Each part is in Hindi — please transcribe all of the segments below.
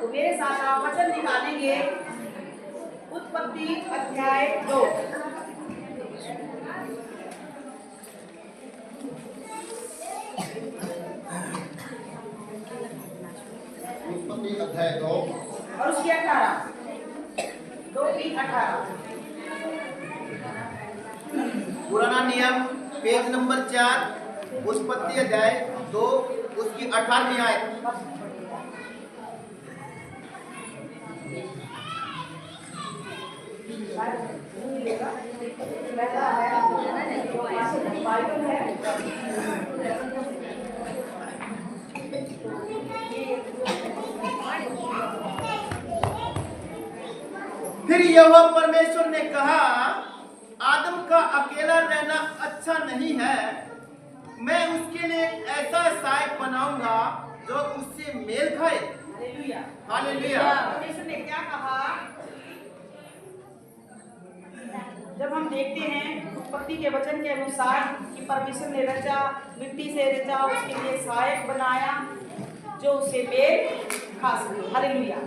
तो मेरे साथ आप वचन निकालेंगे उत्पत्ति अध्याय 2। उत्पत्ति अध्याय 2 और उसकी 18, 2 की 18। पुराना नियम पेज नंबर 4, उत्पत्ति अध्याय 2 उसकी 18वीं आयत। फिर यहोवा परमेश्वर ने कहा, आदम का अकेला रहना अच्छा नहीं है, मैं उसके लिए एक ऐसा सहायक बनाऊंगा जो उससे मेल खाए। हालेलुया। हालेलुया। परमेश्वर ने क्या कहा? जब हम देखते हैं उत्पत्ति के वचन के अनुसार कि परमेश्वर ने रचा, मिट्टी से रचा, उसके लिए सहायक बनाया जो उसे मेल खा सके। हालेलुया।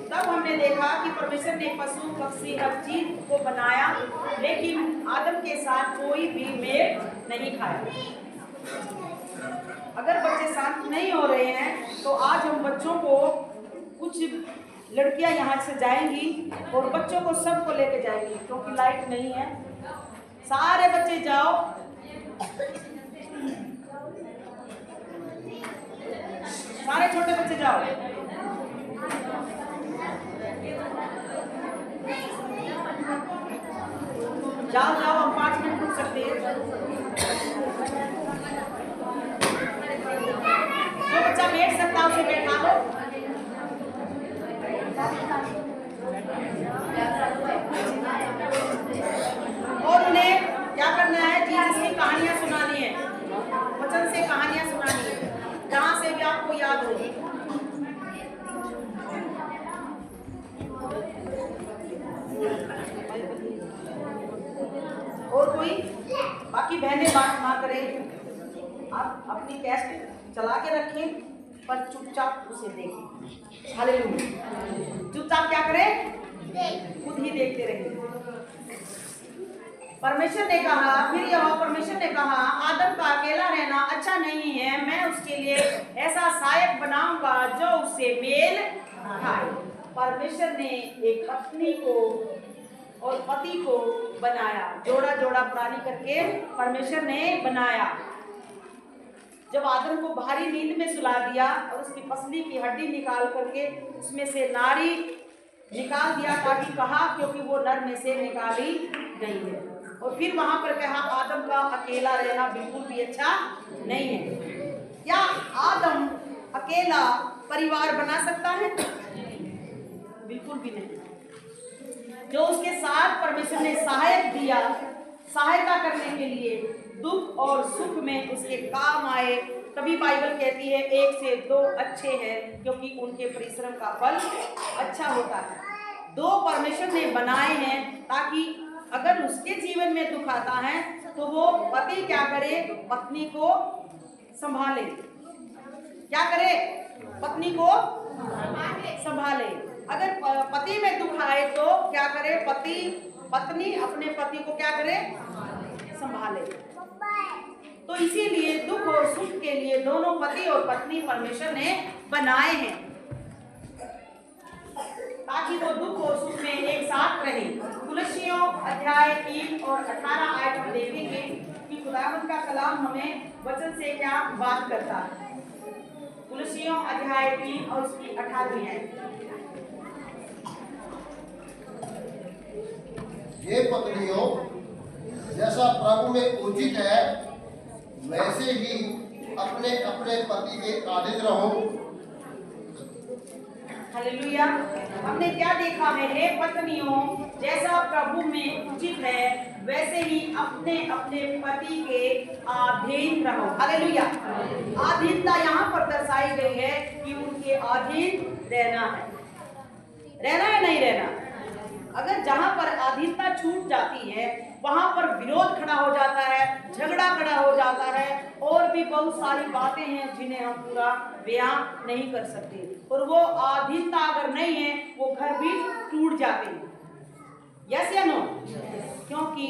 तब हमने देखा कि परमेश्वर ने पशु पक्षी हर चीज को बनाया, लेकिन आदम के साथ कोई भी मेल नहीं खाया। अगर बच्चे शांत नहीं हो रहे हैं तो आज हम बच्चों को, कुछ लड़कियां यहाँ से जाएंगी और बच्चों को सबको लेके जाएंगी, क्योंकि लाइट नहीं है। सारे बच्चे जाओ, सारे छोटे बच्चे जाओ। जाओ जाओ, हम 5 मिनट रुक सकते हैं। जो बच्चा बैठ सकता है उसे बैठा लो। और उन्हें क्या करना है? जीसस की कहानियां सुनानी है, वचन से कहानियां सुनानी है, जहां से भी आपको याद हो। और कोई बाकी बहनें बात ना करें, आप अपनी कैस्ट चला के रखें, पर चुपचाप उसे देखें। हालेलुया। चुपचाप क्या करें? खुद ही देखते रहें। परमेश्वर ने कहा, फिर यहोवा परमेश्वर ने कहा, आदम का अकेला रहना अच्छा नहीं है, मैं उसके लिए ऐसा सहायक बनाऊंगा जो उससे मेल खाए। परमेश्वर ने एक पत्नी को और पति को बनाया, जोड़ा जोड़ा प्राणी करके परमेश्वर ने बनाया। जब आदम को भारी नींद में सुला दिया और उसकी पसली की हड्डी निकाल करके उसमें से नारी निकाल दिया, ताकि कहा क्योंकि वो नर में से निकाली गई है। और फिर वहां पर कहा, आदम का अकेला रहना बिल्कुल भी अच्छा नहीं है। क्या आदम अकेला परिवार बना सकता है? बिल्कुल भी नहीं। जो उसके साथ परमेश्वर ने सहायक दिया, सहायता करने के लिए, दुख और सुख में उसके काम आए, तभी बाइबल कहती है 1 से 2 अच्छे हैं, क्योंकि उनके परिश्रम का फल अच्छा होता है। 2 परमेश्वर ने बनाए हैं ताकि अगर उसके जीवन में दुख आता है तो वो पति क्या करे? पत्नी को संभाले। क्या करे? पत्नी को संभाले। अगर पति में दुख आए तो क्या करे? पत्नी अपने पति को क्या करे? संभाले। तो इसीलिए दुख और सुख के लिए दोनों पति और पत्नी परमेश्वर ने बनाए हैं, ताकि वो दुख और सुख में एक साथ रहे। कुलस्सियों अध्याय 3 और 18 आयत में देखेंगे कि खुदावंद का कलाम हमें वचन से क्या बात करता है। कुलस्सियों अध्याय 3 और उसकी 18वीं आयत। ये पत्नियों, जैसा प्रभु में उचित है वैसे ही अपने अपने पति के अधीन रहो। हालेलुया। हमने क्या देखा है? हे पत्नियों, जैसा प्रभु में उचित है वैसे ही अपने अपने पति के अधीन रहो। हालेलुया। अधीनता यहाँ पर दर्शाई गई है कि उनके अधीन रहना है। रहना है नहीं रहना? अगर जहाँ पर अधीनता छूट जाती है वहां पर विरोध खड़ा हो जाता है, झगड़ा खड़ा हो जाता है, और भी बहुत सारी बातें हैं जिन्हें हम पूरा बयां नहीं कर सकते। और वो अधीनता अगर नहीं है वो घर भी टूट जाते हैं। यस या नो? क्योंकि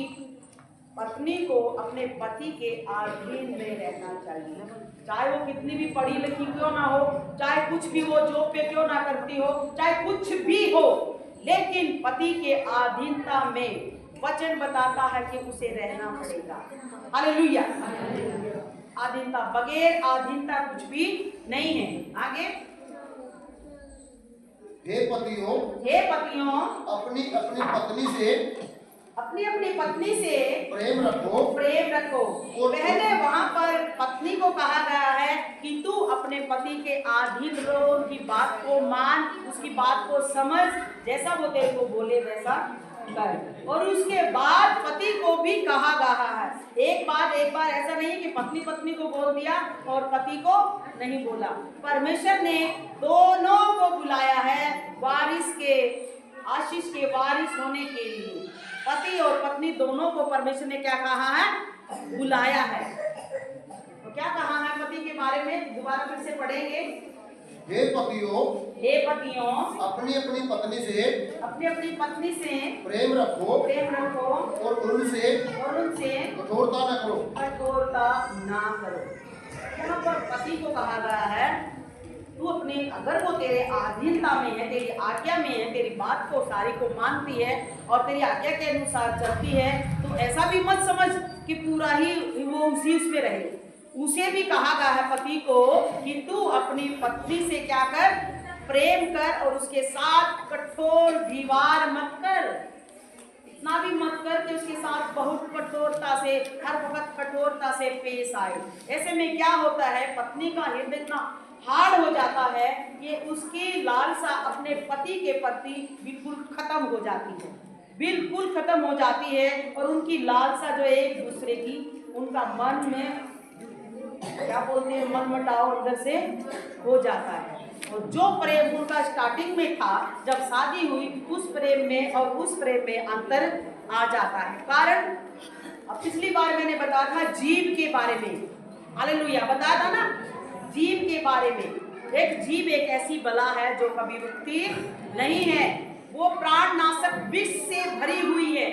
पत्नी को अपने पति के अधीन में रहना चाहिए, चाहे वो कितनी भी पढ़ी लिखी क्यों ना हो, चाहे कुछ भी वो जॉब पे क्यों ना करती हो, चाहे कुछ भी हो, लेकिन पति के अधीनता में वचन बताता है कि उसे रहना पड़ेगा। हालेलुया। अधीनता, बगैर अधीनता कुछ भी नहीं है। आगे, हे पतियों अपनी अपनी पत्नी से प्रेम रखो। पहले वहां पर पत्नी को कहा गया है कि तू अपने पति के अधीन रहो, उनकी बात को मान, उसकी बात को समझ, जैसा वो तेरे को बोले वैसा कर। और उसके बाद पति को भी कहा गया है, एक बार ऐसा नहीं है कि पत्नी को बोल दिया और पति को नहीं बोला। परमेश्वर ने दोनों को बुलाया है वारिस के, आशीष के वारिस होने के लिए। पति और पत्नी दोनों को परमेश्वर ने क्या कहा है? बुलाया है। तो क्या कहा है पति के बारे में? दोबारा फिर से पढ़ेंगे। हे पतियों अपनी अपनी पत्नी से प्रेम रखो और उनसे कठोरता न करो। यहाँ पर पति को कहा गया है तू अपने, अगर वो तेरे अधीनता में है, तेरी आज्ञा में है, तेरी बात को सारी को मानती है और तेरी आज्ञा के अनुसार चलती है, तो ऐसा भी मत समझ कि पूरा ही वो उसी उसमें रहे। उसे भी कहा गया है पति को कि तू अपनी पत्नी से क्या कर? प्रेम कर और उसके साथ कठोर व्यवहार मत कर। इतना भी मत कर कि उसके साथ बहुत कठोरता से, हर वक्त कठोरता से पेश आए। ऐसे में क्या होता है, पत्नी का हृदय इतना हार्ड हो जाता है कि उसकी लालसा अपने पति के प्रति बिल्कुल खत्म हो जाती है, और उनकी लालसा जो एक दूसरे की, उनका मन में क्या बोलते हैं, मनमुटाव अंदर से हो जाता है। और जो प्रेम उनका स्टार्टिंग में था, जब शादी हुई, उस प्रेम में और उस प्रेम में अंतर आ जाता है। कारण अब पिछली बार मैंने बताया था जीव के बारे में, हालेलुया, बताया था ना जीव के बारे में। एक जीव एक ऐसी बला है जो कभी रुकती नहीं है, वो प्राणनाशक विष से भरी हुई है,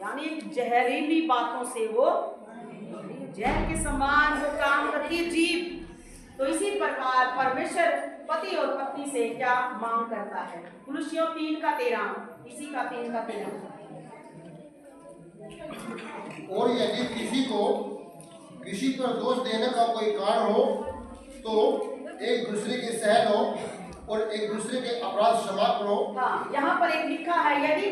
यानी जहरीली बातों से वो जहर के समान वो काम करती है जीव। तो इसी प्रकार परमेश्वर पति और पत्नी से क्या मांग करता है? कुलुस्सियों 3:13, इसी का 3:13। और यदि किसी पर दोष देने का कोई कारण हो तो एक दूसरे की सह लो और एक दूसरे के अपराध क्षमा करो। हाँ, यहाँ पर एक लिखा है, यदि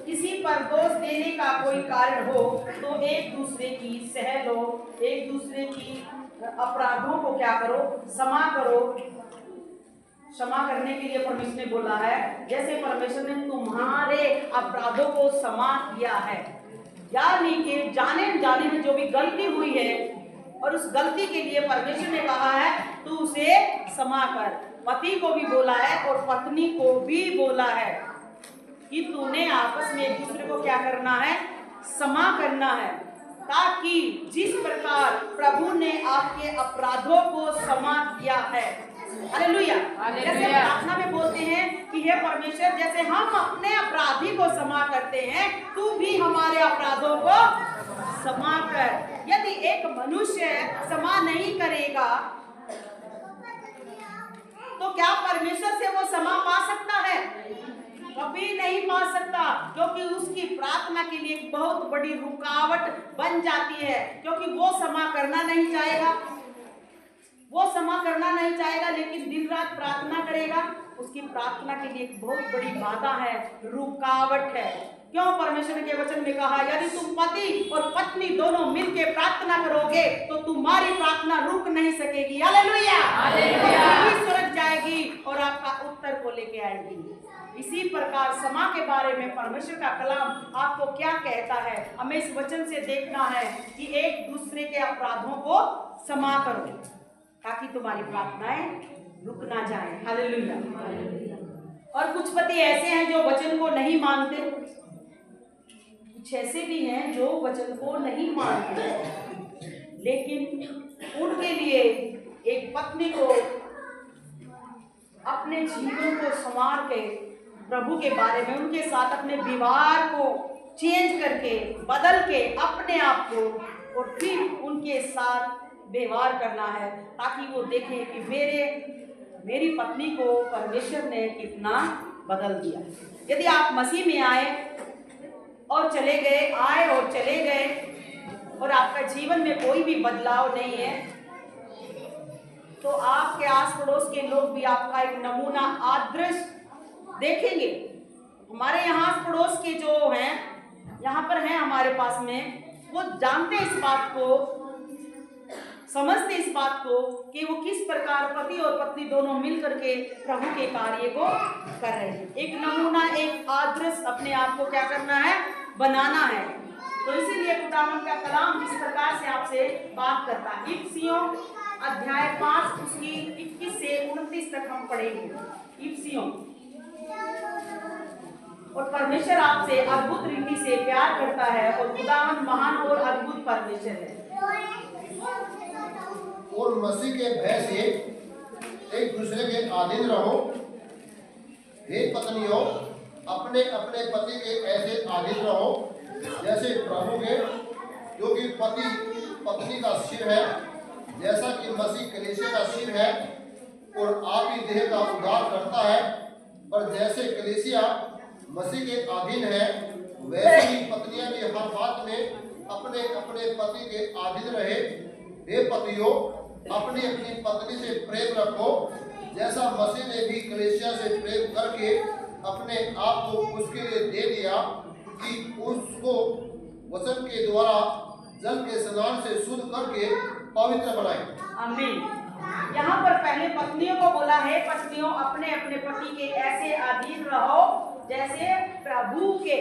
किसी पर दोष देने का कोई कारण हो तो एक दूसरे की सह लो, एक दूसरे की अपराधों को क्या करो? क्षमा करो। क्षमा करने के लिए परमेश्वर ने बोला है, जैसे परमेश्वर ने तुम्हारे अपराधों को क्षमा किया है, यानी कि जाने में जो भी गलती हुई है और उस गलती के लिए परमेश्वर ने कहा है तू उसे क्षमा कर। पति को भी बोला है और पत्नी को भी बोला है कि तूने आपस में एक दूसरे को क्या करना है? क्षमा करना है, ताकि जिस प्रकार प्रभु ने आपके अपराधों को क्षमा किया है। हालेलुया। जैसे प्रार्थना में बोलते हैं कि हे परमेश्वर, जैसे हम अपने अपराधी को क्षमा करते हैं, तू भी हमारे अपराधों को क्षमा कर। यदि एक मनुष्य क्षमा नहीं करेगा तो क्या परमेश्वर से वो क्षमा पा सकता है? कभी नहीं पा सकता, क्योंकि उसकी प्रार्थना के लिए एक बहुत बड़ी रुकावट बन जाती है, क्योंकि वो क्षमा करना नहीं चाहेगा, लेकिन दिन रात प्रार्थना करेगा। उसकी प्रार्थना के लिए एक बहुत बड़ी बाधा है, रुकावट है। क्यों? परमेश्वर के वचन में कहा, यदि तुम पति और पत्नी दोनों मिलकर प्रार्थना करोगे तो तुम्हारी प्रार्थना रुक नहीं सकेगी। हालेलुया, सुरग जाएगी और आपका उत्तर को लेके आएगी। इसी प्रकार क्षमा के बारे में परमेश्वर का कलाम आपको क्या कहता है, हमें इस वचन से देखना है कि एक दूसरे के अपराधों को क्षमा करो, ताकि तुम्हारी प्रार्थनाएं रुक ना जाए। हालेलुया। और कुछ पति ऐसे हैं जो वचन को नहीं मानते, कुछ ऐसे भी हैं जो वचन को नहीं मानते, लेकिन उनके लिए एक पत्नी को अपने जीवन को संवार के प्रभु के बारे में उनके साथ अपने व्यवहार को चेंज करके बदल के अपने आप को और फिर उनके साथ व्यवहार करना है, ताकि वो देखें कि मेरी पत्नी को परमेश्वर ने कितना बदल दिया। यदि आप मसीह में आए और चले गए और आपका जीवन में कोई भी बदलाव नहीं है, तो आपके आस पड़ोस के लोग भी आपका एक नमूना आदर्श देखेंगे। हमारे यहाँ आस पड़ोस के जो हैं, यहाँ पर हैं हमारे पास में, वो जानते इस बात को, समझते इस बात को कि वो किस प्रकार पति और पत्नी दोनों मिल करके प्रभु के कार्य को कर रहे हैं। एक नमूना, एक आदर्श अपने आप को क्या करना है, बनाना है। तो इसीलिए खुदावन का कलाम इस प्रकार से आपसे बात करता है। इफिसियों अध्याय 5 उसकी 21 से 29 तक हम पढ़ेंगे। इफिसियों। और परमेश्वर आपसे अद्भुत रीति से प्यार करता है और खुदावन महान और अद्भुत परमेश्वर है। और मसीह के भय से एक दूसरे के अधीन रहो। हे पत्नियों, अपने अपने पति के ऐसे अधीन रहो जैसे प्रभु के, जो कि पति पत्नी का सिर है, जैसा कि मसीह कलीसिया का सिर है और आप ही देह का उद्धार करता है। पर जैसे कलीसिया मसीह के अधीन है, वैसे ही पत्नियां भी हर बात में अपने अपने पति के अधीन रहे। हे पतियों, अपनी अपनी पत्नी से प्रेम रखो, जैसा मसीह ने भी कलीसिया से प्रेम करके अपने आप को उसके लिए दे दिया कि उसको वचन के द्वारा जल के स्नान से शुद्ध करके पवित्र बनाए। आमीन। यहाँ पर पहले पत्नियों को बोला है, पत्नियों अपने अपने पति के ऐसे अधीन रहो जैसे प्रभु के।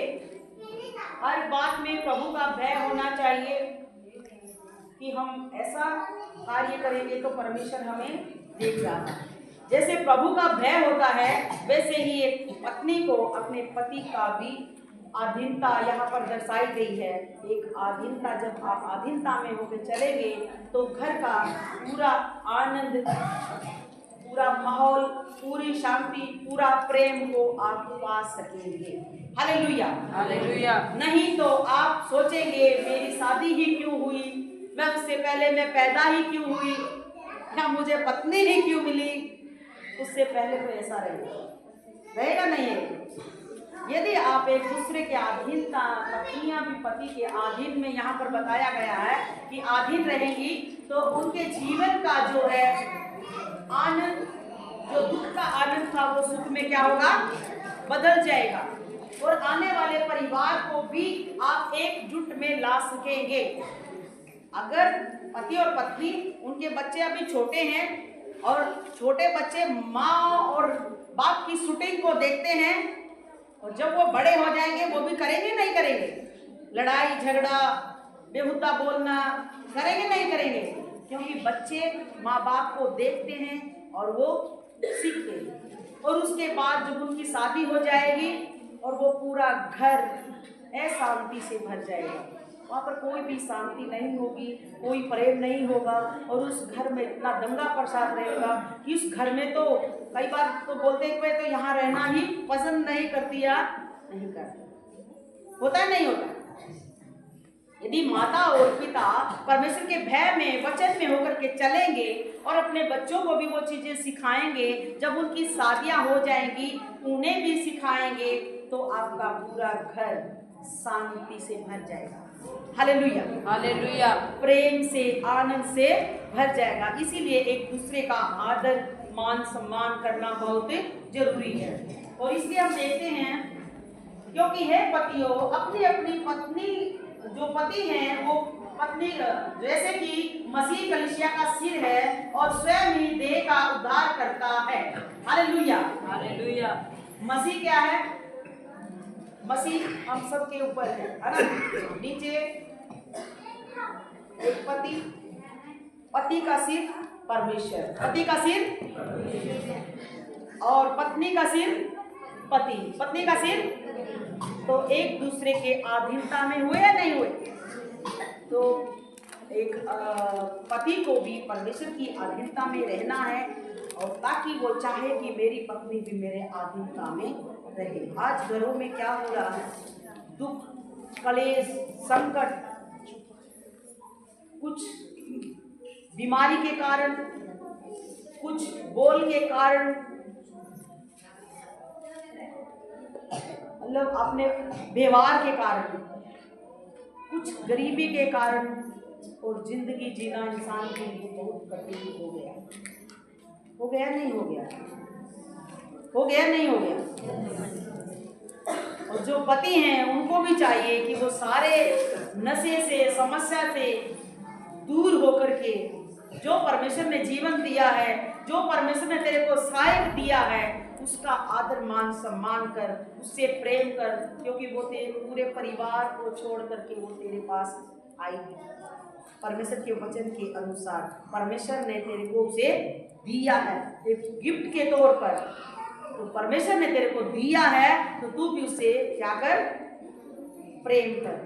हर बात में प्रभु का भय होना चाहिए कि हम ऐसा कार्य करेंगे तो परमेश्वर हमें देख रहा है। जैसे प्रभु का भय होता है, वैसे ही एक पत्नी को अपने पति का भी अधीनता यहाँ पर दर्शाई गई है। एक अधीनता, जब आप अधीनता में होकर चलेंगे तो घर का पूरा आनंद, पूरा माहौल, पूरी शांति, पूरा प्रेम को आप पा सकेंगे। Hallelujah, hallelujah. नहीं तो आप सोचेंगे मेरी शादी ही क्यों हुई, मैं उससे पहले मैं पैदा ही क्यों हुई, या मुझे पत्नी ही क्यों मिली। उससे पहले तो ऐसा रहेगा नहीं है। यदि आप एक दूसरे के अधीनता, पत्नियां भी पति के अधीन में यहाँ पर बताया गया है कि अधीन रहेंगी, तो उनके जीवन का जो है आनंद, जो दुख का आनंद था वो सुख में क्या होगा, बदल जाएगा। और आने वाले परिवार को भी आप एकजुट में ला सकेंगे। अगर पति और पत्नी, उनके बच्चे अभी छोटे हैं और छोटे बच्चे माँ और बाप की शूटिंग को देखते हैं, और जब वो बड़े हो जाएंगे वो भी करेंगे नहीं करेंगे, लड़ाई झगड़ा बेहुदा बोलना करेंगे नहीं करेंगे, क्योंकि बच्चे माँ बाप को देखते हैं और वो सीखते हैं। और उसके बाद जब उनकी शादी हो जाएगी और वो पूरा घर अशांति से भर जाएगा, वहाँ पर कोई भी शांति नहीं होगी, कोई प्रेम नहीं होगा, और उस घर में इतना दंगा प्रसाद रहेगा कि उस घर में तो कई बार तो बोलते हैं तो यहाँ रहना ही पसंद नहीं करती या नहीं करती। होता है नहीं होता? यदि माता और पिता परमेश्वर के भय में, वचन में होकर के चलेंगे और अपने बच्चों को भी वो चीजें सिखाएंगे, जब उनकी शादियां हो जाएंगी उन्हें भी सिखाएंगे, तो आपका पूरा घर शांति से भर जाएगा। Hallelujah, hallelujah. प्रेम से, आनंद से भर जाएगा। इसीलिए एक दूसरे का आदर, मान, सम्मान करना बहुत जरूरी है। और इसलिए हम देखते हैं, क्योंकि है पतियों, अपनी अपनी पत्नी, जो पति हैं वो पत्नी, जैसे कि मसीह कलीसिया का सिर है और स्वयं ही देह का उद्धार करता है। Hallelujah, hallelujah. मसीह क्या है? मसीह हम सब के ऊपर है ना। नीचे एक पति का सिर परमेश्वर, पति का सिर और पत्नी का सिर पति, पत्नी का सिर। तो एक दूसरे के अधीनता में हुए या नहीं हुए? तो एक पति को भी परमेश्वर की अधीनता में रहना है और ताकि वो चाहे कि मेरी पत्नी भी मेरे अधीनता में रहे। आज घरों में क्या हो रहा है? दुख, कलेश, संकट, कुछ बीमारी के कारण, कुछ बोल के कारण, मतलब अपने व्यवहार के कारण, कुछ गरीबी के कारण, और जिंदगी जीना इंसान के लिए बहुत कठिन हो गया। हो गया नहीं हो गया? हो गया नहीं हो गया? और जो पति हैं उनको भी चाहिए कि वो सारे नशे से, समस्या से दूर होकर के जो परमेश्वर ने जीवन दिया है, जो परमेश्वर ने तेरे को सहायक दिया है, उसका आदर मान सम्मान कर, उससे प्रेम कर, क्योंकि वो तेरे पूरे परिवार को छोड़ करके वो तेरे पास आई है। परमेश्वर के वचन के अनुसार परमेश्वर ने तेरे को उसे दिया है एक गिफ्ट के तौर पर। तो परमेश्वर ने तेरे को दिया है तो तू भी उसे क्या कर? प्रेम कर।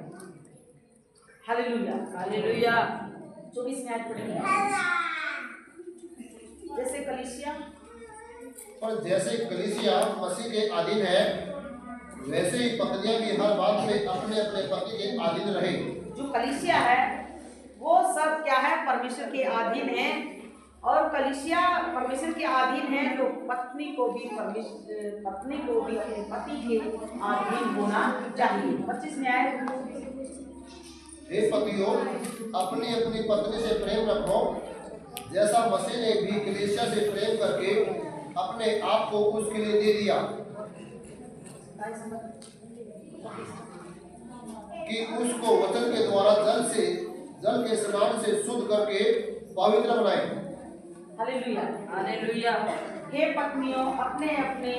Hallelujah, hallelujah. 24 में आज पढ़ेंगे। जैसे कलीसिया, पर जैसे कलीसिया मसीह के अधीन है, वैसे ही पत्नियां भी हर बात में अपने अपने पति के अधीन रहे। जो कलीसिया है वो सब क्या है? परमेश्वर के अधीन है। और कलीसिया परमेश्वर के अधीन है तो पत्नी को भी अपने पति के अधीन होना चाहिए। 25 में आए, हे पतियों, अपनी अपनी पत्नी से प्रेम रखो, जैसा मसीह ने भी कलीसिया से प्रेम करके अपने आप को उसके लिए दे दिया, कि उसको वचन के द्वारा जल के स्नान से शुद्ध करके पवित्र बनाए। Hallelujah, hallelujah. हे पत्नियों, अपने अपने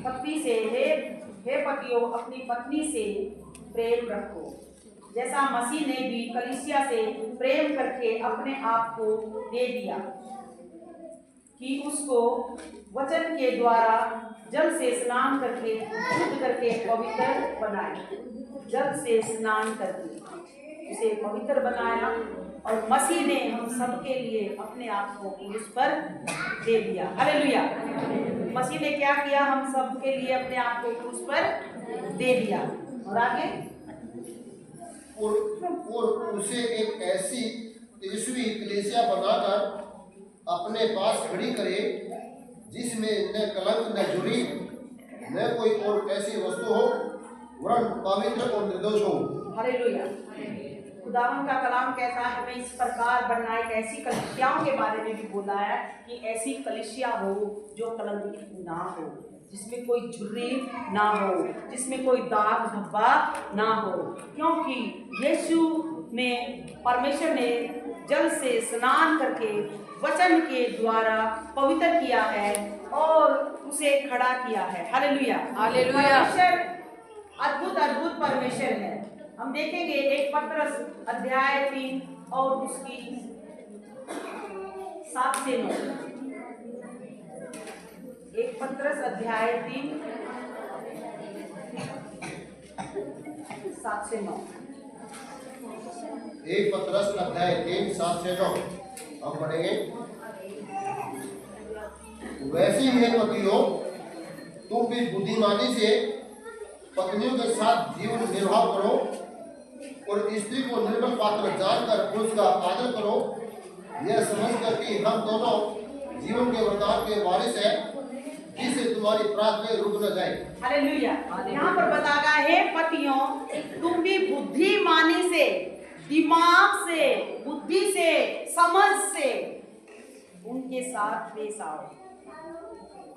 पति से हे पतियों अपनी पत्नी से प्रेम रखो, जैसा मसीह ने भी कलीसिया से प्रेम करके अपने आप को दे दिया, कि उसको वचन के द्वारा जल से स्नान करके शुद्ध करके पवित्र बनाए। जल से स्नान करके उसे पवित्र बनाया और मसीह ने हम सबके लिए अपने आप को क्रूस पर दे दिया। हालेलुया। मसीह ने क्या किया? हम सबके लिए अपने आप को क्रूस पर दे दिया। और आगे और उसे एक ऐसी तेजस्वी कलीसिया बनाकर अपने पास खड़ी करे, जिसमें न कलंक, न झुर्री, न कोई और ऐसी वस्तु हो, वरन पवित्र और निर्दोष हो। हालेलुया। खुदावन का कलाम कहता है मैं इस प्रकार बनना, एक ऐसी कलीसियाओं के बारे में भी बोला है कि ऐसी कलीसिया हो जो कलंकित ना हो, जिसमें कोई झुर्री ना हो, जिसमें कोई दाग धब्बा ना हो, क्योंकि यीशु ने, परमेश्वर ने जल से स्नान करके वचन के द्वारा पवित्र किया है और उसे खड़ा किया है। Hallelujah, hallelujah. परमेश्वर अद्भुत अद्भुत परमेश्वर है। हम देखेंगे 1 पत्रस अध्याय 3 और उसकी 7 से 9। 1 पत्रस अध्याय 3 7 से 9। 1 पत्रस अध्याय 3 7 से 9 हम पढ़ेंगे। वैसे ही है पतियों, तुम भी बुद्धिमानी से पत्नियों के साथ जीवन निर्वाह करो और स्त्री को निर्बल पात्र जानकर उसका आदर करो, यह समझकर कि हम दोनों जीवन के वरदान के वारिस हैं, जिससे तुम्हारी प्रार्थना रुक न जाए। हालेलुया। यहाँ पर बताया है पतियों, तुम भी बुद्धिमानी से, दिमाग से, बुद्धि से, समझ से उनके साथ पेश आओ।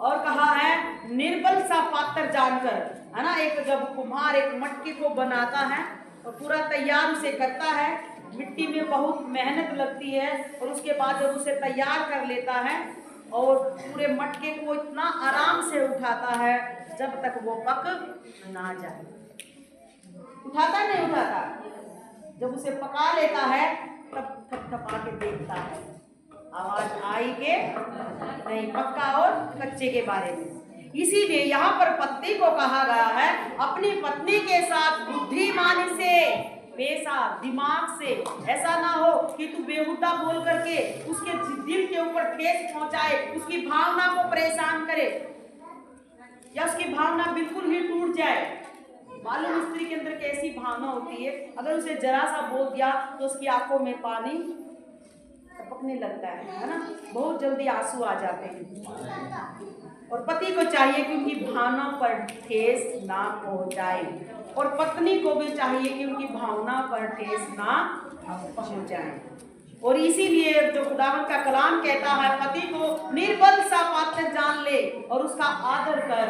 और कहा है निर्बल सा पात्र जानकर, है ना। एक जब कुम्हार एक मटके को बनाता है और पूरा तैयार उसे करता है, मिट्टी में बहुत मेहनत लगती है और उसके बाद जब उसे तैयार कर लेता है और पूरे मटके को इतना आराम से उठाता है जब तक वो पक ना जाए। उठाता नहीं उठाता, जब उसे पका लेता है तब थपथपा के देखता है आवाज आई के नहीं, पक्का और कच्चे के बारे में। इसीलिए यहाँ पर पत्नी को कहा गया है अपनी पत्नी के साथ बुद्धिमानी से पैसा दिमाग से ऐसा ना हो कि तू बेहुदा बोल करके उसके दिल के ऊपर ठेस पहुंचाए, उसकी भावना को परेशान करे या उसकी भावना बिल्कुल ही टूट जाए। मालूम स्त्री के अंदर कैसी भावना होती है, अगर उसे जरा सा बोल दिया तो उसकी आंखों में पानी टपकने लगता है ना, बहुत जल्दी आंसू आ जाते हैं। और पति को चाहिए कि उनकी भावनाओं पर ठेस ना पहुंचाए, और पत्नी को भी चाहिए कि उनकी भावना पर ठेस ना पहुंचाए। और इसीलिए जो खुदावंद का कलाम कहता है, पति को निर्बल सा पात्र जान ले और उसका आदर कर,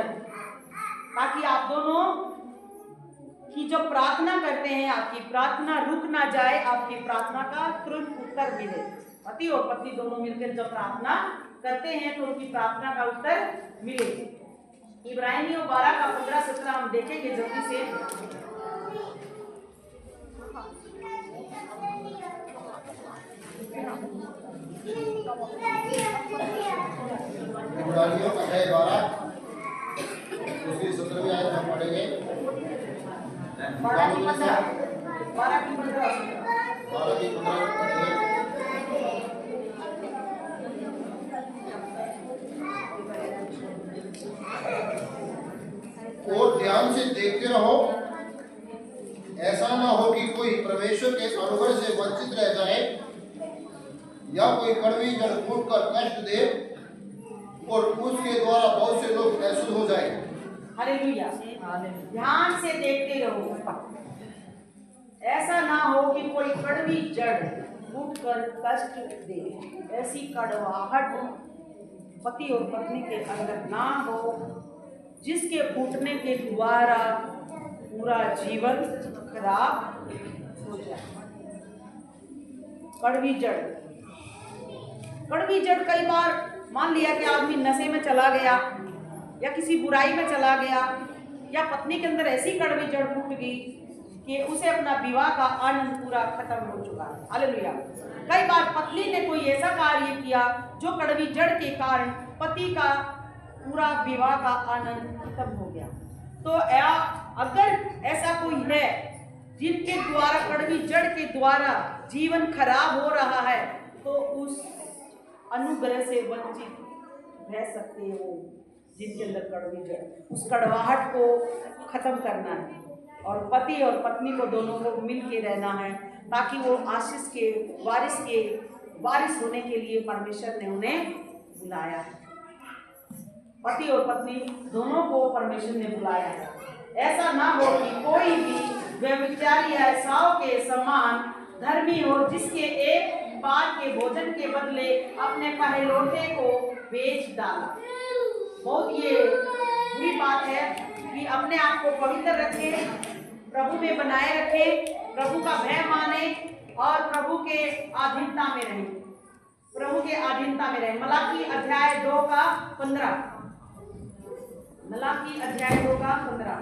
ताकि आप दोनों की जो प्रार्थना करते हैं आपकी प्रार्थना रुक ना जाए, आपकी प्रार्थना का तुरंत उत्तर मिले। पति और पत्नी दोनों मिलकर जब प्रार्थना करते हैं तो उनकी प्रार्थना का उत्तर मिले। इब्रानियों 12 का 15-17 हम देखेंगे जल्दी से। इब्रानियों अध्याय 12 उसकी 17वीं आयत हम पढ़ेंगे। 12 की 15 पढ़ेंगे। और ध्यान से देखते रहो, ऐसा ना हो कि कोई परमेश्वर के अनुग्रह से वंचित रह जाए या कोई कड़वी जड़ फूट कर कष्ट दे और उसके द्वारा बहुत से लोग बेसुध हो जाए। हालेलुया। ध्यान से देखते रहो, ऐसा ना हो कि कोई कड़वी जड़ फूट कर कष्ट दे। ऐसी कड़वाहट पति और पत्नी के अंदर ना हो जिसके फूटने के द्वारा पूरा जीवन खराब हो जाए। कड़वी जड़, कड़वी जड़ कई बार मान लिया कि आदमी नशे में चला गया या किसी बुराई में चला गया, या पत्नी के अंदर ऐसी कड़वी जड़ फूट गई कि उसे अपना विवाह का आनंद पूरा खत्म हो चुका है। हालेलुया। कई बार पत्नी ने कोई ऐसा कार्य किया जो कड़वी जड़ के कारण पति का पूरा विवाह का आनंद खत्म हो गया। तो अगर ऐसा कोई है जिनके द्वारा कड़वी जड़ के द्वारा जीवन खराब हो रहा है, तो उस अनुग्रह से वंचित रह सकते हो जिनके अंदर कड़वी जड़, उस कड़वाहट को खत्म करना है। और पति और पत्नी को दोनों को मिल के रहना है, ताकि वो आशीष के वारिस होने के लिए परमेश्वर ने उन्हें बुलाया है। पति और पत्नी दोनों को परमेश्वर ने बुलाया है। ऐसा ना हो कि कोई भी व्यभिचारी या एसाव के समान धर्मी हो, जिसके एक बार के भोजन के बदले अपने पहलौठे को बेच डाला। बहुत ये बुरी बात है कि अपने आप को पवित्र रखे, प्रभु में बनाए रखे, प्रभु का भय माने और प्रभु के अधीनता में रहे, प्रभु के अधीनता में रहे। मलाकी अध्याय 2 का 15, मलाकी अध्याय 2 का 15।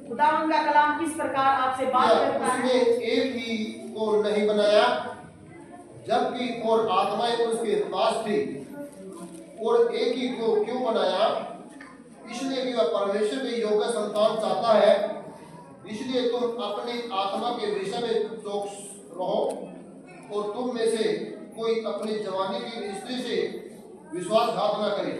खुदावंद का कलाम किस प्रकार आपसे बात करता है। उसने एक ही को नहीं बनाया, जबकि और आत्माएं उसके पास थी, और एक ही को क्यों बनाया? इसलिए कि वह परमेश्वर के योग्य संतान चाहता है। इसलिए तुम अपनी आत्मा के विषय में चौकस रहो, और तुम में से कोई अपनी जवानी की स्त्री से विश्वासघात न करे।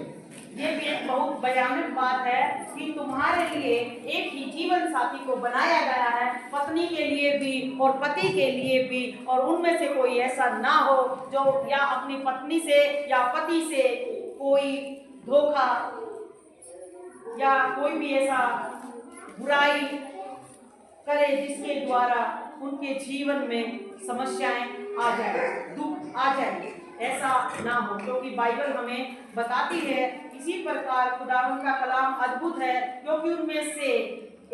ये भी एक बहुत भयानक बात है कि तुम्हारे लिए एक ही जीवन साथी को बनाया गया है, पत्नी के लिए भी और पति के लिए भी, और उनमें से कोई ऐसा ना हो जो या अपनी पत्नी से या पति से कोई धोखा या कोई भी ऐसा बुराई करे जिसके द्वारा उनके जीवन में समस्याएं आ जाए, दुख आ जाए। ऐसा ना हो, क्योंकि बाइबल हमें बताती है इसी प्रकार खुदावंद का कलाम अद्भुत है, क्योंकि उनमें से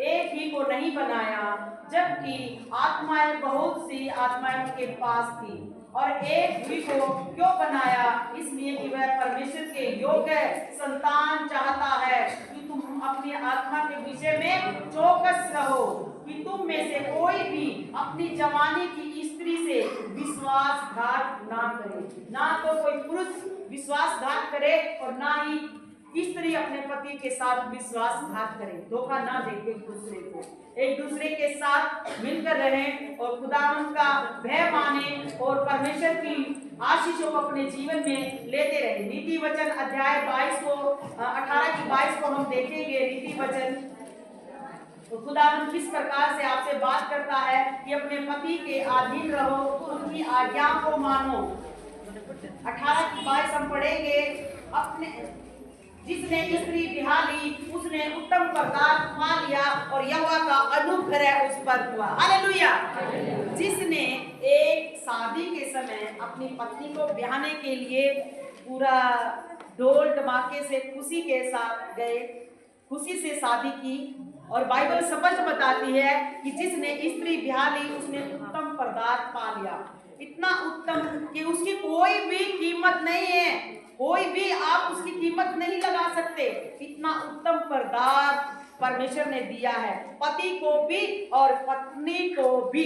एक ही को नहीं बनाया, जबकि आत्माएं बहुत सी आत्माएं उनके पास थी, और एक ही को क्यों बनाया? इसलिए कि वह परमेश्वर के योग्य संतान चाहता है कि तुम अपनी आत्मा के विषय में चौकस रहो, कि तुम में से कोई भी अपनी जवानी की स्त्री से विश्वास विश्वासघात ना करे। ना तो कोई पुरुष विश्वासघात करे और ना ही स्त्री अपने पति के साथ विश्वासघात करे। धोखा ना दे एक दूसरे के साथ मिलकर रहें और खुदावंद का भय माने और परमेश्वर की आशीषों को अपने जीवन में लेते रहे। नीति वचन अध्याय 22 को 18 की 22 को हम देखेंगे। नीति वचन तो खुदावंद किस प्रकार से आपसे बात करता है कि अपने पति के अधीन रहो, उनकी आज्ञाओं को मानो। 18 की 22 हम पढ़ेंगे। अपने जिसने स्त्री बिहा ली उसने उत्तम पदार्थ पा लिया और यहोवा का अनुग्रह उस पर हुआ। हालेलुया। जिसने एक शादी के समय अपनी पत्नी को ब्याहने के लिए पूरा ढोल धमाके से खुशी के साथ गए, खुशी से शादी की, और बाइबल स्पष्ट बताती है कि जिसने स्त्री ब्याह ली उसने उत्तम पदार्थ पा लिया। इतना उत्तम कि उसकी कोई भी कीमत नहीं है, कोई भी आप उसकी कीमत नहीं लगा सकते। इतना उत्तम पदार्थ परमेश्वर ने दिया है पति को भी और पत्नी को भी।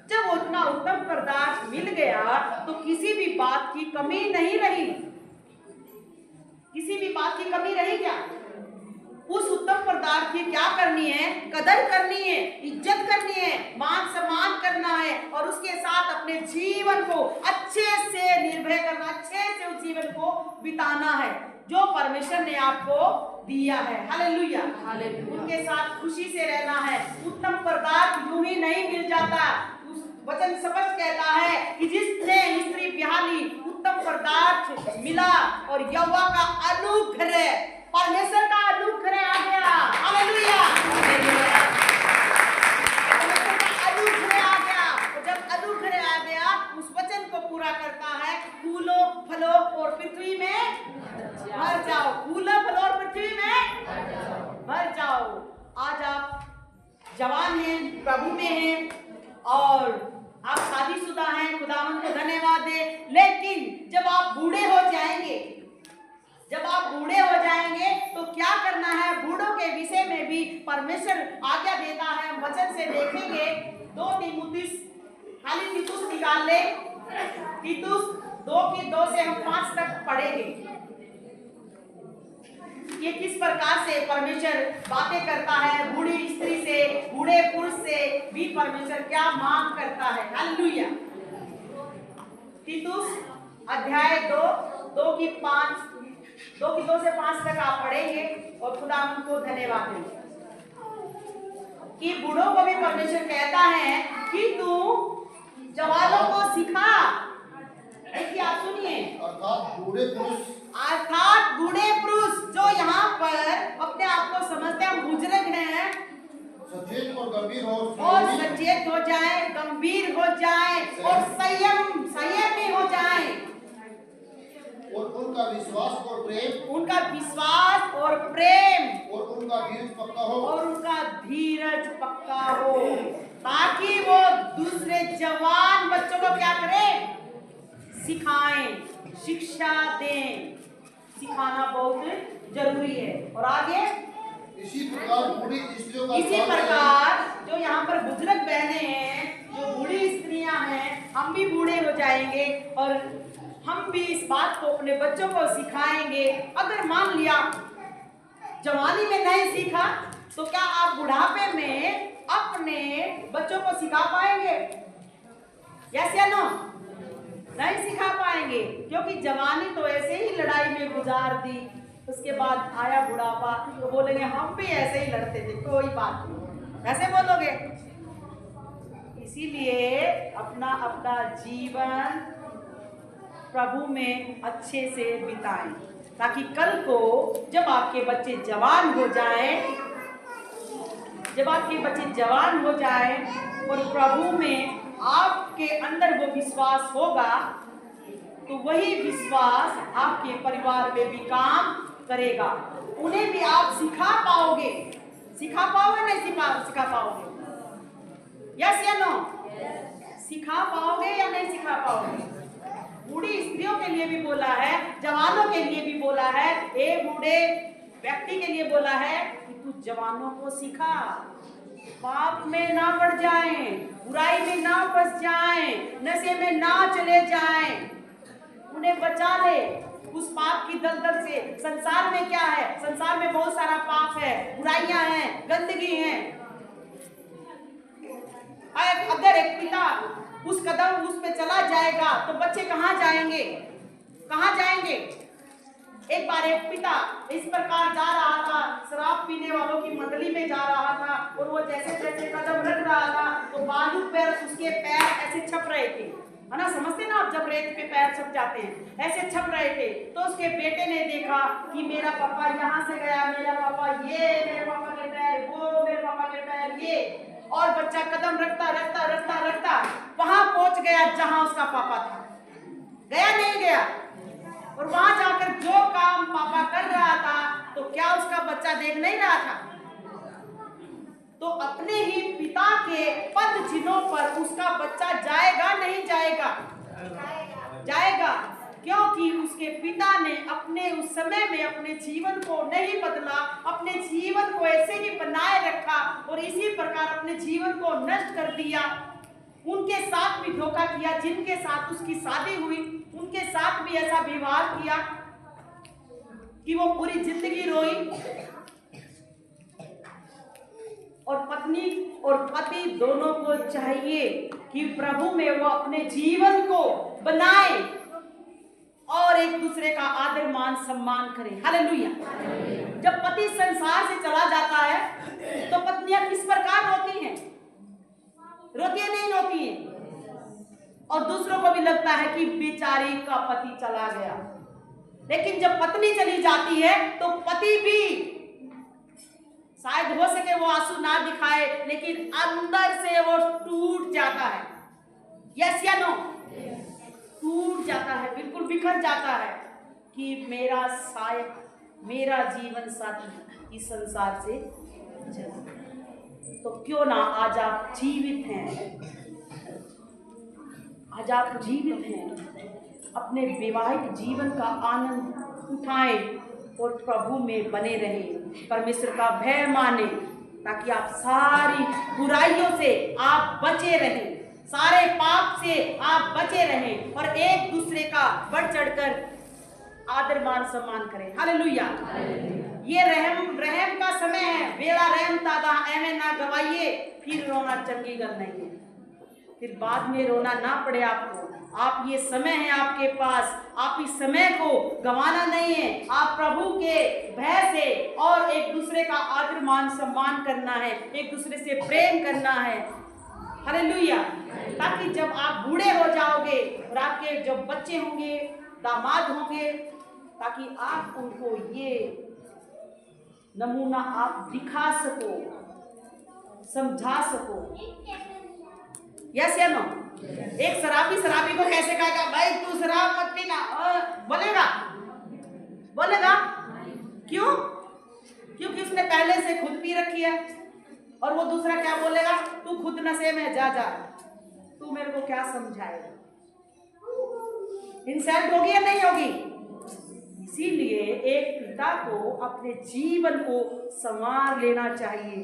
जब उतना उत्तम पदार्थ मिल गया तो किसी भी बात की कमी नहीं रही। किसी भी बात की कमी रही क्या? उस उत्तम पदार्थ की क्या करनी है? कदर करनी है, इज्जत करनी है, मान सम्मान करना है और उसके साथ अपने जीवन को अच्छे से निर्भय करना, अच्छे से उस जीवन को बिताना है जो परमेश्वर ने आपको दिया है। हालेलुया। उनके साथ खुशी से रहना है। उत्तम पदार्थ यूं ही नहीं मिल जाता। उस वचन स्पष्ट कहता है कि जिसने स्त्री ब्याह ली उत्तम पदार्थ मिला और यहोवा का अनुग्रह, परमेश्वर का अनुग्रह आ गया। हालेलुया। परमेश्वर का अनुग्रह आ गया। और जब अनुग्रह आ गया उस वचन को पूरा करता है, फूलो फलो और पृथ्वी में भर जाओ। फूलो फलो और पृथ्वी में भर जाओ। आज आप जवान हैं, प्रभु में हैं और आप शादीशुदा हैं, खुदावंद को धन्यवाद दे। लेकिन जब आप बूढ़े हो जाएंगे, जब आप बूढ़े हो जाएंगे तो क्या करना है? बूढ़ों के विषय में भी परमेश्वर आज्ञा देता है। हम वचन से देखेंगे 2 तीमुथियुस, खाली तीतुस निकाल ले, तीतुस 2 की 2 से हम 5 तक पढ़ेंगे। ये किस प्रकार से परमेश्वर बातें करता है, बूढ़ी स्त्री से, बूढ़े पुरुष से भी परमेश्वर क्या मांग करता है। हालेलुया। तीतुस अध्याय 2 की 2 से 5 तक आप पढ़ेंगे और खुदा उनको धन्यवाद देंगे कि बूढ़ों को भी परमेश्वर कहता है कि तू जवानों को सिखा। देखिए आप सुनिए, अर्थात बूढ़े पुरुष जो यहाँ पर अपने आप को समझते हैं बुजुर्ग हैं, सचेत और गंभीर हो और सचेत हो जाए, गंभीर हो जाए और संयमी हो जाए और उनका विश्वास और प्रेम और उनका धीरज पक्का हो ताकि वो दूसरे जवान बच्चों को क्या करें? सिखाएं, शिक्षा दें। सिखाना बहुत जरूरी है। और आगे इसी प्रकार जो यहाँ पर बुजुर्ग बहनें हैं, जो बूढ़ी स्त्रियां हैं, हम भी बूढ़े हो जाएंगे और हम भी इस बात को अपने बच्चों को सिखाएंगे। अगर मान लिया जवानी में नहीं सीखा तो क्या आप बुढ़ापे में अपने बच्चों को सिखा पाएंगे? यस या नो? नहीं सिखा पाएंगे, क्योंकि जवानी तो ऐसे ही लड़ाई में गुजार दी, उसके बाद आया बुढ़ापा तो बोलेंगे हम भी ऐसे ही लड़ते थे, कोई बात नहीं, ऐसे बोलोगे। इसीलिए अपना अपना जीवन प्रभु में अच्छे से बिताएं ताकि कल को जब आपके बच्चे जवान हो जाएं, और प्रभु में आपके अंदर वो विश्वास होगा तो वही विश्वास आपके परिवार में भी काम करेगा। उन्हें भी आप सिखा पाओगे। नहीं सिखा पाओगे? यस या नो? सिखा पाओगे या नहीं सिखा पाओगे? बूढ़ी स्त्रियों के लिए भी बोला है, जवानों के लिए भी बोला है, ए बूढ़े व्यक्ति के लिए बोला है कि तू जवानों को सिखा, पाप में ना पड़ जाएं। बुराई में ना फंस जाएं, नशे में ना चले जाएं, उन्हें बचा ले उस पाप की दलदल से। संसार में क्या है? संसार में बहुत सारा पाप है, बुराइयां हैं, गंदगी है। अगर एक पिता उस कदम उस पे चला जाएगा तो बच्चे कहाँ जाएंगे? कहाँ जाएंगे? एक बार एक पिता इस प्रकार जा रहा था, शराब पीने वालों की मंडली में जा रहा था, और वो जैसे जैसे कदम रख रहा था तो बालू पर उसके पैर ऐसे छप रहे थे, है ना? समझते ना आप, जब रेत पे पैर छप जाते हैं, ऐसे छप रहे थे। तो उसके बेटे ने देखा कि मेरा पापा यहाँ से गया, मेरा पापा ये, मेरे पापा के पैर वो, मेरे पापा के पैर ये, और बच्चा कदम रखता रखता रखता रखता वहां पहुंच गया जहां उसका पापा था। गया नहीं गया? और वहां जाकर जो काम पापा कर रहा था तो क्या उसका बच्चा देख नहीं रहा था? तो अपने ही पिता के पद चिन्हों पर उसका बच्चा जाएगा नहीं जाएगा? जाएगा, क्योंकि उसके पिता ने अपने उस समय में अपने जीवन को नहीं बदला, अपने जीवन को ऐसे ही बनाए रखा और इसी प्रकार अपने जीवन को नष्ट कर दिया। उनके साथ भी धोखा किया, जिनके साथ उसकी शादी हुई उनके साथ भी ऐसा व्यवहार किया कि वो पूरी जिंदगी रोई। और पत्नी और पति दोनों को चाहिए कि प्रभु में वो अपने जीवन को बनाए और एक दूसरे का आदर मान सम्मान करें। हालेलुया। जब पति संसार से चला जाता है तो पत्नियां किस प्रकार रोती हैं? रोती है नहीं रोती है? और दूसरों को भी लगता है कि बेचारी का पति चला गया। लेकिन जब पत्नी चली जाती है तो पति भी शायद हो सके वो आंसू ना दिखाए, लेकिन अंदर से वो टूट जाता है। यस या नो? टूट जाता है, बिल्कुल बिखर जाता है कि मेरा सहायक, मेरा जीवन साथी इस संसार से चला। तो क्यों ना आज आप जीवित हैं, आज आप जीवित हैं, अपने वैवाहिक जीवन का आनंद उठाएं और प्रभु में बने रहें, परमेश्वर का भय माने, ताकि आप सारी बुराइयों से आप बचे रहें, सारे पाप से आप बचे रहें और एक दूसरे का बढ़ चढ़कर आदर मान सम्मान करें। हालेलुया। ये रहम का समय है, बेड़ा रहम तादा एवे ना गवाइए, फिर रोना चंगी गल नहीं है, फिर बाद में रोना ना पड़े आपको। आप ये समय है आपके पास, आप इस समय को गंवाना नहीं है। आप प्रभु के भय से और एक दूसरे का आदर मान सम्मान करना है, एक दूसरे से प्रेम करना है। हालेलुया। ताकि जब आप बूढ़े हो जाओगे और आपके जब बच्चे होंगे, दामाद होंगे, ताकि आप उनको ये नमूना आप दिखा सको, समझा सको। यस या नो? एक शराबी को कैसे कहेगा भाई तू शराब मत पीना? बोलेगा? बोलेगा? क्यों? क्योंकि उसने पहले से खुद पी रखी है। और वो दूसरा क्या बोलेगा? तू खुद नशे में जा, तू मेरे को क्या समझाएगा? इंसल्ट होगी या नहीं होगी? इसीलिए एक पिता को अपने जीवन को संवार लेना चाहिए,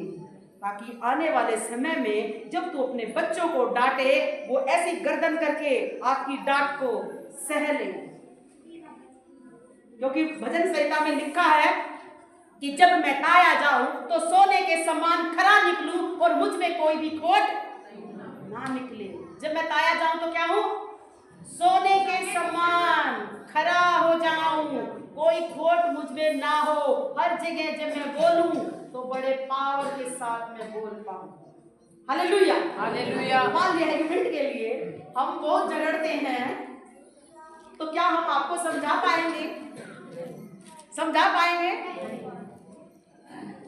ताकि आने वाले समय में जब तू अपने बच्चों को डांटे, वो ऐसी गर्दन करके आपकी डांट को सह ले। क्योंकि भजन संहिता में लिखा है कि जब मैं ताया जाऊं तो सोने के समान खरा निकलूं और मुझ में कोई भी खोट ना निकले। जब मैं ताया जाऊं तो क्या हूं? सोने के समान खरा हो जाऊं, कोई खोट मुझ में ना हो। हर जगह जब मैं बोलूं तो बड़े पावर के साथ मैं बोल पाऊं। हालेलुया। हालेलुया। मान लिया एक मिनट के लिए हम बहुत झगड़ते हैं, तो क्या हम आपको समझा पाएंगे? समझा पाएंगे?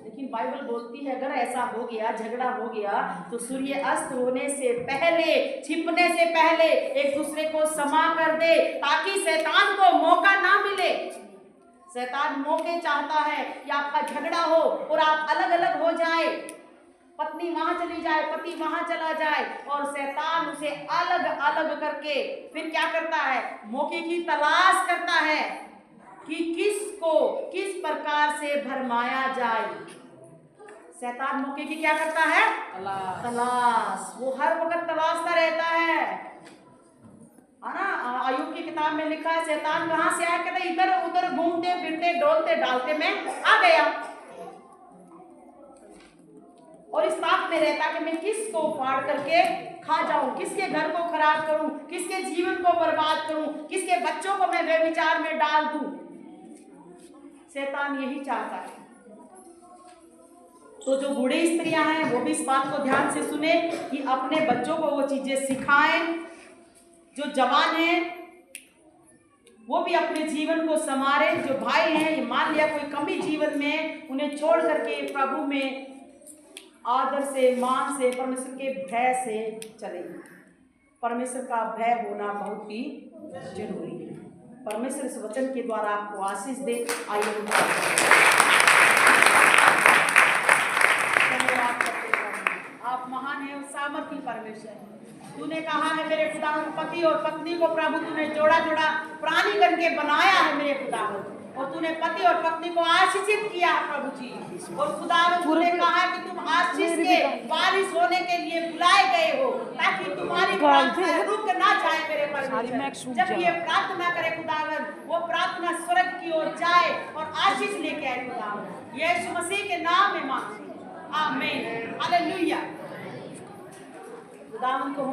लेकिन बाइबल बोलती है अगर ऐसा हो गया, झगड़ा हो गया, तो सूर्य अस्त होने से पहले, छिपने से पहले एक दूसरे को क्षमा कर दे, ताकि शैतान को मौका ना मिले। शैतान मौके चाहता है कि आपका झगड़ा हो और आप अलग अलग हो जाए, पत्नी वहां चली जाए, पति वहां चला जाए, और शैतान उसे अलग अलग करके फिर क्या करता है? मौके की तलाश करता है कि किसको किस प्रकार से भरमाया जाए। शैतान मौके की क्या करता है? तलाश। वो हर वक्त तलाशता रहता है ना। अय्यूब की किताब में लिखा है शैतान कहाँ से आया, कहते इधर उधर घूमते फिरते डोलते डालते मैं आ गया, और इस ताक में रहता कि मैं किसको फाड़ करके खा जाऊं, किसके घर को खराब करूं, किसके जीवन को बर्बाद करूं, किसके बच्चों को मैं व्यभिचार में डाल दूं। शैतान यही चाहता है। तो जो बूढ़ी स्त्रियां हैं वो भी इस बात को ध्यान से सुने कि अपने बच्चों को वो चीजें सिखाएं। जो जवान हैं वो भी अपने जीवन को संवारे। जो भाई हैं, ये मान लिया कोई कमी जीवन में, उन्हें छोड़ करके प्रभु में आदर से, मान से, परमेश्वर के भय से चले। परमेश्वर का भय होना बहुत ही जरूरी है। परमेश्वर इस वचन के द्वारा आपको आशीष दे। आइए आप महान है और सामर्थी परमेश्वर है। तूने कहा है मेरे खुदावन, पति और पत्नी को प्रभु तूने जोड़ा जोड़ा प्राणी करके बनाया है मेरे खुदावन, और तूने पति और पत्नी को आशीषित किया है प्रभु जी। और खुदावन तूने कहा है कि तुम आशीष के वारिस होने के लिए बुलाए गए हो, ताकि तुम्हारी प्रार्थना रुक ना जाए मेरे परमेश्वर। जब ये प्रार्थना करे खुदावन, वो प्रार्थना स्वर्ग की ओर जाए और आशीष लेके आए खुदावन। यीशु मसीह के नाम में मांगते हैं, आमीन, हालेलुया। खुदावन को